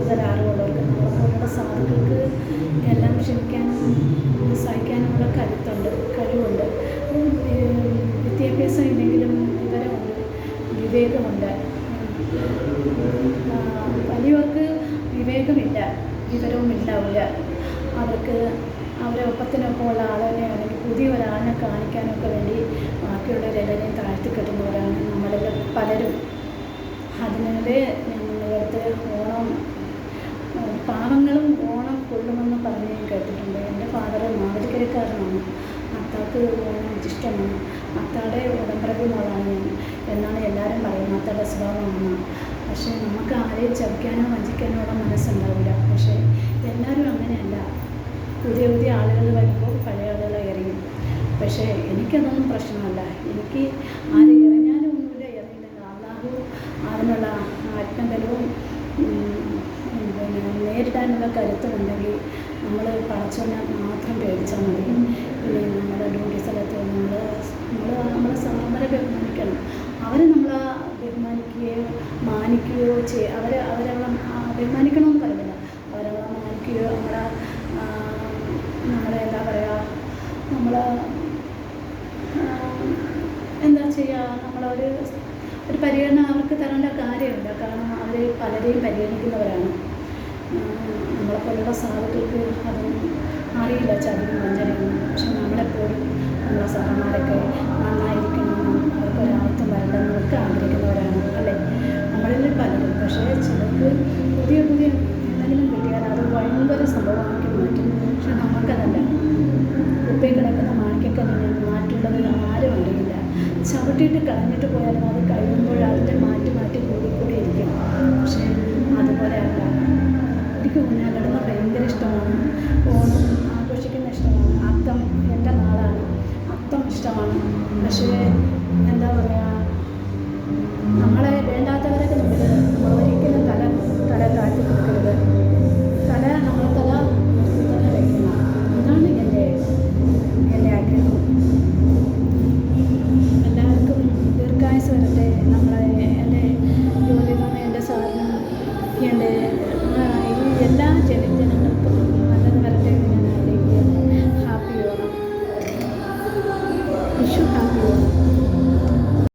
കൂടുതൽ അറിവുള്ളവർക്ക്. നമ്മളെപ്പോലുള്ള സാധുക്കൾക്ക് എല്ലാം ക്ഷമിക്കാനും സഹിക്കാനുമുള്ള കഴിവുണ്ട്. വിദ്യാഭ്യാസം ഇല്ലെങ്കിലും വിവരമുണ്ട്, വിവേകമുണ്ട്. വലിയവർക്ക് വിവേകമില്ല, വിവരവും ഉണ്ടാവില്ല. അവർക്ക് അവരെ ഒപ്പത്തിനൊപ്പമുള്ള ആളിനെ അല്ലെങ്കിൽ പുതിയ ഒരാളിനെ കാണിക്കാനൊക്കെ വേണ്ടി ബാക്കിയുള്ളവരെല്ലാവരെയും താഴ്ത്തിക്കെട്ടുന്നവരാണ് നമ്മളിൽ പലരും. അതിനിടെ ഞങ്ങളുടെ ഓണം പാവങ്ങളും ഓണം കൊള്ളുമെന്ന് പറഞ്ഞ് ഞാൻ കേട്ടിട്ടുണ്ട്. എൻ്റെ ഫാദർ മാവേലിക്കരക്കാരനാണ്. അത്താക്ക് ഓണം ഇഷ്ടമാണ്. അത്താടെ ഉടമ്പറമ്പ് മോളാണ് ഞാൻ എന്നാണ് എല്ലാവരും പറയുന്നത്. അത്താടെ സ്വഭാവമാണ്. പക്ഷേ നമുക്ക് ആരെയും ചതിക്കാനോ വഞ്ചിക്കാനോ ഉള്ള മനസ്സുണ്ടാവില്ല. പക്ഷേ എല്ലാവരും അങ്ങനെയല്ല. പുതിയ ആളുകൾ വരുമ്പോൾ പഴയ ആളുകളെ എറിയും. പക്ഷേ എനിക്കതൊന്നും പ്രശ്നമല്ല. എനിക്ക് ആരെ എറിഞ്ഞാലും ഒന്നുമില്ല, എറിയില്ല. അല്ലാഹു അതിനുള്ള ആത്മബലവും നേരിടാനുള്ള കരുത്തുമുണ്ടെങ്കിൽ നമ്മൾ പടച്ചവനെ മാത്രം പേടിച്ചാൽ മതി. പിന്നെ നമ്മുടെ ഡ്യൂട്ടി സ്ഥലത്ത് നമ്മളെ സാമരെ ബഹുമാനിക്കണം. അവർ നമ്മളെ ബഹുമാനിക്കുകയോ മാനിക്കുകയോ അവരെ ബഹുമാനിക്കണമെന്ന് പറയുന്നില്ല. അവരവളെ മാനിക്കുകയോ നമ്മളെ എന്താ പറയുക, എന്താ ചെയ്യുക, ഒരു പരിഗണന അവർക്ക് തരേണ്ട കാര്യമില്ല. കാരണം അവർ പലരെയും പരിഗണിക്കുന്നവരാണ്. നമ്മളെപ്പോലുള്ള സാധുക്കൾക്ക് അതൊന്നും അറിയില്ല, ചതിയും വഞ്ചനയും. പക്ഷെ നമ്മളെപ്പോഴും നമ്മളെ സഹന്മാരൊക്കെ നന്നായിരിക്കണമെന്നും അവർക്കൊരാപത്തും വരണ്ടെന്നൊക്കെ ആഗ്രഹിക്കുന്നവരാണ് അല്ലേ നമ്മളിൽ പലരും. പക്ഷേ ചിലർക്ക് പുതിയ എന്തെങ്കിലും കിട്ടിയാൽ അത് ഭയങ്കര സംഭവമാക്കി മാറ്റും. പക്ഷെ നമുക്കതല്ല. കുപ്പയിൽ കിടക്കുന്ന മാണിക്കക്കല്ലിനെ മാറ്റുള്ളത് ആരും അറിയില്ല. ചവിട്ടിയിട്ട് കളഞ്ഞിട്ട് പോയാലും അത് കഴിയുമ്പോൾ അതിൻ്റെ മാറ്റി കൂടിയിരിക്കും. പക്ഷേ അതുപോലെ അല്ല. എനിക്ക് ഊഞ്ഞാലിടുന്ന ഭയങ്കര ഇഷ്ടമാണ്. ഓണം ആഘോഷിക്കുന്ന ഇഷ്ടമാണ്. അത്തം എൻ്റെ നാളാണ്. അത്തം ഇഷ്ടമാണ്. പക്ഷേ എന്താ പറയുക, നമ്മളെ വേണ്ടാത്തവരൊക്കെ മുന്നിൽ നമ്മളൊരിക്കലും തല താഴ്ത്തി കൊടുക്കരുത്. നമ്മളെ തല തന്നെ വയ്ക്കണം. ഇതാണ് എൻ്റെ ആഗ്രഹം. എല്ലാവർക്കും ദീർഘായുസ്സ് വരട്ടെ. എൻ്റെ ജോലി തന്നെ എൻ്റെ സാറിനും എൻ്റെ